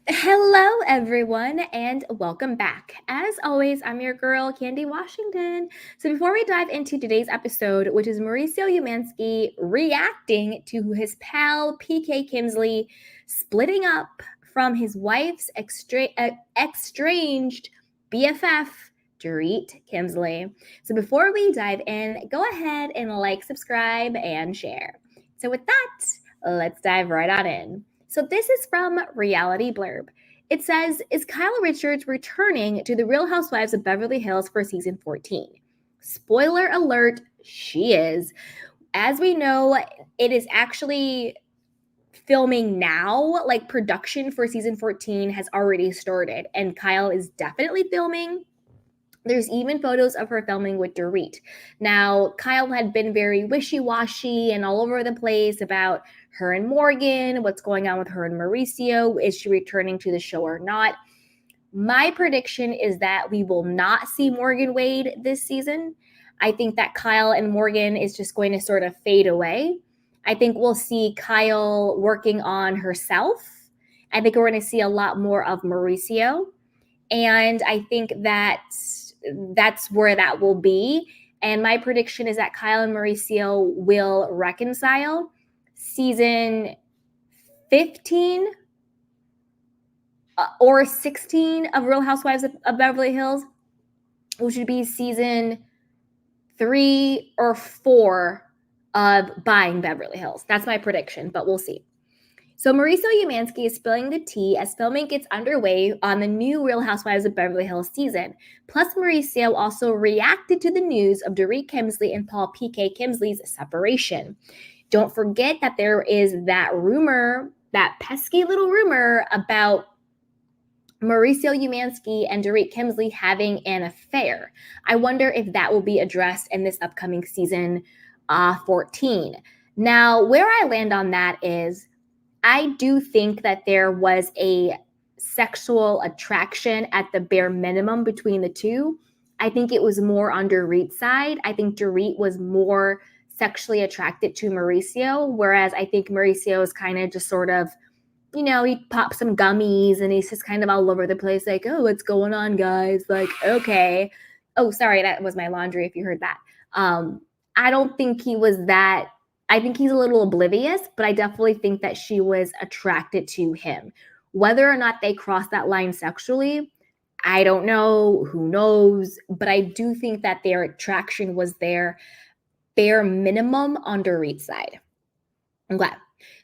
Hello, everyone, and welcome back. As always, I'm your girl, Candy Washington. So, before we dive into today's episode, which is Mauricio Umansky reacting to his pal PK Kimsley splitting up from his wife's estranged BFF, Dorit Kimsley. So, before we dive in, go ahead and like, subscribe, and share. So, with that, let's dive right on in. So this is from Reality Blurb. It says, is Kyle Richards returning to the Real Housewives of Beverly Hills for season 14? Spoiler alert, she is. As we know, it is actually filming now. Like, production for season 14 has already started, and Kyle is definitely filming. There's even photos of her filming with Dorit. Now, Kyle had been very wishy-washy and all over the place about her and Morgan, what's going on with her and Mauricio, is she returning to the show or not? My prediction is that we will not see Morgan Wade this season. I think that Kyle and Morgan is just going to sort of fade away. I think we'll see Kyle working on herself. I think we're going to see a lot more of Mauricio. And I think that that's where that will be. And my prediction is that Kyle and Mauricio will reconcile season 15 or 16 of Real Housewives of Beverly Hills, which would be season 3 or 4 of Buying Beverly Hills. That's my prediction, but we'll see. So Mauricio Umansky is spilling the tea as filming gets underway on the new Real Housewives of Beverly Hills season. Plus, Mauricio also reacted to the news of Dorit Kimsley and Paul PK Kimsley's separation. Don't forget that there is that rumor, that pesky little rumor about Mauricio Umansky and Dorit Kimsley having an affair. I wonder if that will be addressed in this upcoming season 14. Now, where I land on that is, I do think that there was a sexual attraction at the bare minimum between the two. I think it was more on Dorit's side. I think Dorit was more sexually attracted to Mauricio, whereas I think Mauricio is kind of just sort of, he pops some gummies and he's just kind of all over the place, like, oh, what's going on, guys? Like, okay. Oh, sorry, that was my laundry if you heard that. I don't think he was that. I think he's a little oblivious, but I definitely think that she was attracted to him. Whether or not they crossed that line sexually, I don't know. Who knows? But I do think that their attraction was there, bare minimum, on Dorit's side. I'm glad.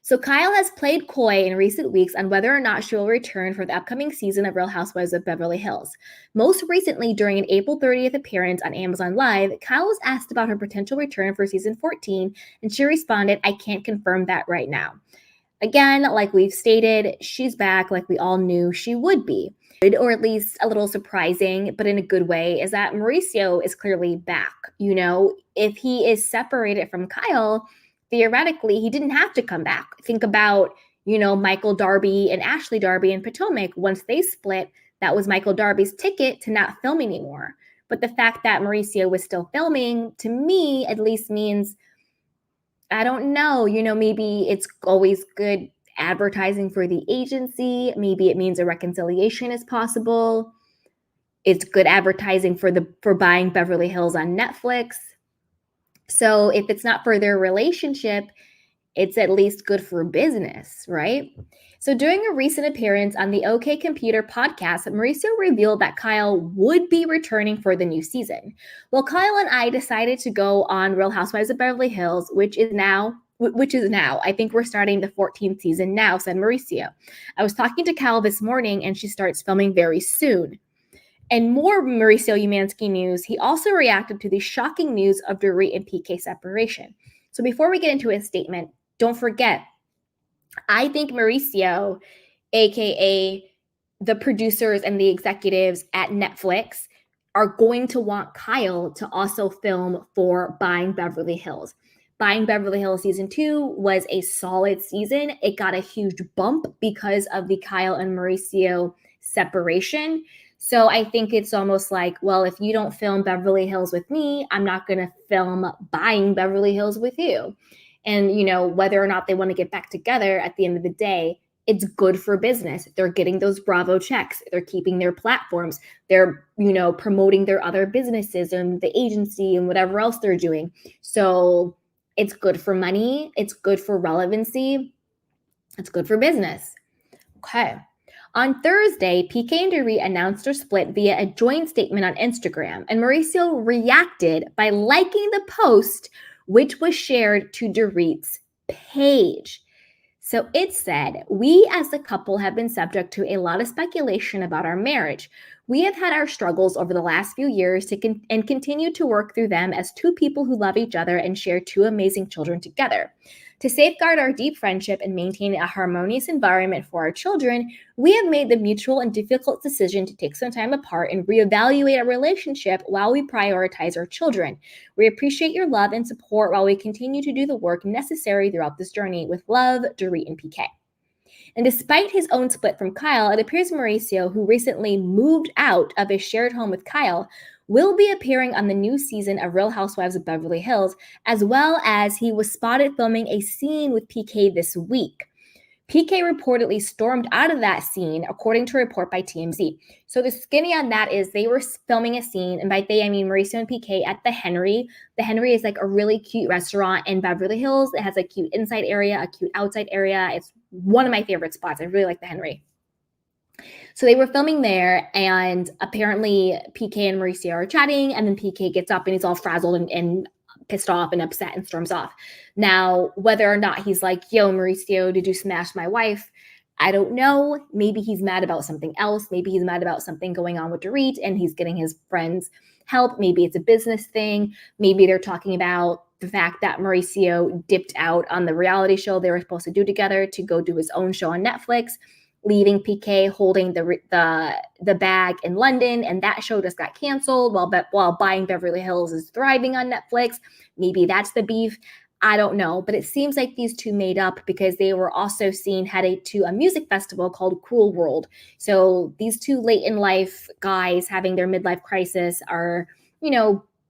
So Kyle has played coy in recent weeks on whether or not she will return for the upcoming season of Real Housewives of Beverly Hills. Most recently, during an April 30th appearance on Amazon Live, Kyle was asked about her potential return for season 14, and she responded, I can't confirm that right now. Again, like we've stated, she's back like we all knew she would be. Or at least a little surprising, but in a good way, is that Mauricio is clearly back. If he is separated from Kyle, theoretically, he didn't have to come back. Think about, Michael Darby and Ashley Darby in Potomac. Once they split, that was Michael Darby's ticket to not film anymore. But the fact that Mauricio was still filming, to me, at least means, I don't know, maybe it's always good advertising for the agency. Maybe it means a reconciliation is possible. It's good advertising for Buying Beverly Hills on Netflix. So if it's not for their relationship, it's at least good for business, right? So during a recent appearance on the OK Computer podcast, Mauricio revealed that Kyle would be returning for the new season. Well, Kyle and I decided to go on Real Housewives of Beverly Hills, which is now, I think we're starting the 14th season now, said Mauricio. I was talking to Kyle this morning and she starts filming very soon. And more Mauricio Umansky news, he also reacted to the shocking news of Dorit and PK separation. So before we get into his statement, don't forget, I think Mauricio, aka the producers and the executives at Netflix, are going to want Kyle to also film for Buying Beverly Hills. Buying Beverly Hills season 2 was a solid season. It got a huge bump because of the Kyle and Mauricio separation. So I think it's almost like, well, if you don't film Beverly Hills with me, I'm not going to film Buying Beverly Hills with you. And, whether or not they want to get back together at the end of the day, It's good for business. They're getting those Bravo checks. They're keeping their platforms. They're, promoting their other businesses and the agency and whatever else they're doing. So it's good for money. It's good for relevancy. It's good for business. Okay. On Thursday, PK and Dorit announced their split via a joint statement on Instagram, and Mauricio reacted by liking the post, which was shared to Dorit's page. So it said, "We as a couple have been subject to a lot of speculation about our marriage. We have had our struggles over the last few years and continue to work through them as two people who love each other and share two amazing children together. To safeguard our deep friendship and maintain a harmonious environment for our children, we have made the mutual and difficult decision to take some time apart and reevaluate our relationship while we prioritize our children. We appreciate your love and support while we continue to do the work necessary throughout this journey. With love, Dorit and PK." And despite his own split from Kyle, it appears Mauricio, who recently moved out of his shared home with Kyle, will be appearing on the new season of Real Housewives of Beverly Hills, as well as he was spotted filming a scene with PK this week. PK reportedly stormed out of that scene, according to a report by TMZ. So the skinny on that is they were filming a scene, and by they I mean Mauricio and PK at the Henry. The Henry is like a really cute restaurant in Beverly Hills. It has a cute inside area, a cute outside area. It's one of my favorite spots. I really like the Henry. So they were filming there, and apparently PK and Mauricio are chatting, and then PK gets up and he's all frazzled and pissed off and upset and storms off. Now, whether or not he's like, "Yo, Mauricio, did you smash my wife?" I don't know. Maybe he's mad about something else. Maybe he's mad about something going on with Dorit and he's getting his friends help. Maybe it's a business thing. Maybe they're talking about the fact that Mauricio dipped out on the reality show they were supposed to do together to go do his own show on Netflix, leaving PK holding the bag in London, and that show just got canceled while Buying Beverly Hills is thriving on Netflix. Maybe that's the beef. I don't know, but it seems like these two made up because they were also seen headed to a music festival called Cruel World. So these two late in life guys having their midlife crisis are,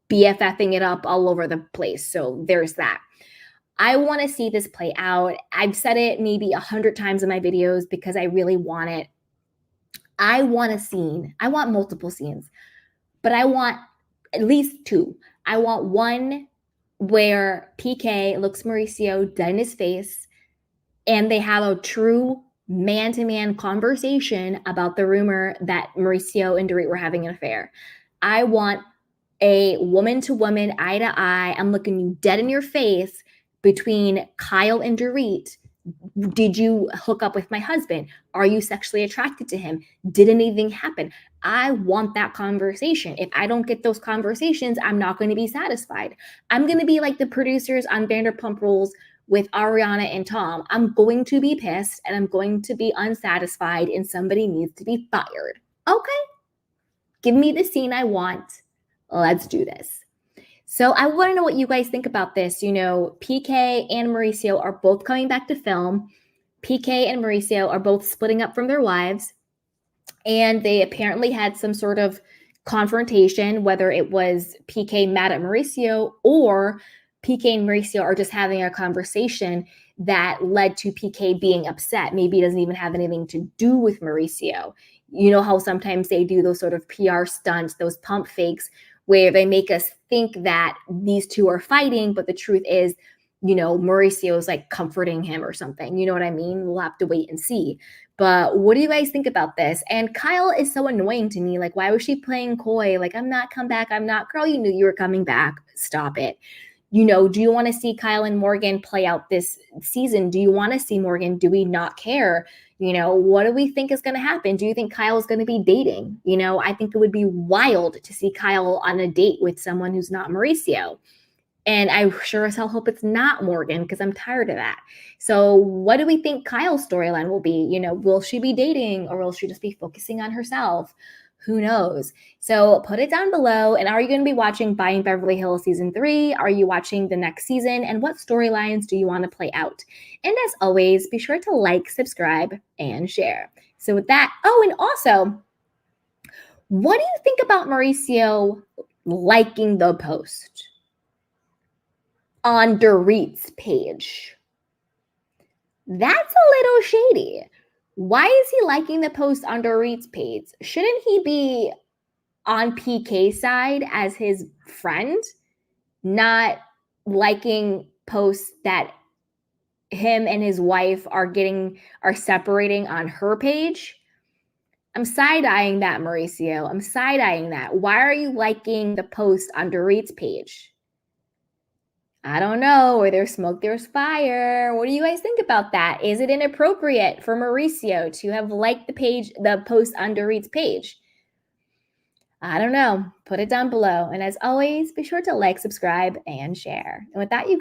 BFFing it up all over the place. So there's that. I want to see this play out. I've said it maybe 100 times in my videos because I really want it. I want a scene. I want multiple scenes, but I want at least two. I want one where PK looks Mauricio dead in his face and they have a true man-to-man conversation about the rumor that Mauricio and Dorit were having an affair. I want a woman-to-woman, eye-to-eye, I'm looking you dead in your face between Kyle and Dorit. Did you hook up with my husband? Are you sexually attracted to him? Did anything happen? I want that conversation. If I don't get those conversations, I'm not going to be satisfied. I'm going to be like the producers on Vanderpump Rules with Ariana and Tom. I'm going to be pissed and I'm going to be unsatisfied and somebody needs to be fired. Okay, give me the scene I want. Let's do this. So I want to know what you guys think about this. PK and Mauricio are both coming back to film. PK and Mauricio are both splitting up from their wives. And they apparently had some sort of confrontation, whether it was PK mad at Mauricio or PK and Mauricio are just having a conversation that led to PK being upset. Maybe it doesn't even have anything to do with Mauricio. You know how sometimes they do those sort of PR stunts, those pump fakes, where they make us think that these two are fighting, but the truth is, Mauricio is like comforting him or something. You know what I mean? We'll have to wait and see. But what do you guys think about this? And Kyle is so annoying to me. Like, why was she playing coy? Like, I'm not come back. I'm not. Girl, you knew you were coming back. Stop it. Do you want to see Kyle and Morgan play out this season? Do you want to see Morgan? Do we not care? What do we think is going to happen? Do you think Kyle is going to be dating? I think it would be wild to see Kyle on a date with someone who's not Mauricio. And I sure as hell hope it's not Morgan because I'm tired of that. So what do we think Kyle's storyline will be? Will she be dating or will she just be focusing on herself? Who knows? So put it down below. And are you going to be watching Buying Beverly Hills Season 3? Are you watching the next season? And what storylines do you want to play out? And as always, be sure to like, subscribe, and share. So with that, and also, what do you think about Mauricio liking the post on Dorit's page? That's a little shady. Why is he liking the post on Dorit's page? Shouldn't he be on PK's side as his friend, not liking posts that him and his wife are separating on her page? I'm side-eyeing that, Mauricio. I'm side-eyeing that. Why are you liking the post on Dorit's page? I don't know. Where there's smoke, there's fire. What do you guys think about that? Is it inappropriate for Mauricio to have liked the post on Dorit's page? I don't know. Put it down below. And as always, be sure to like, subscribe, and share. And with that, you guys.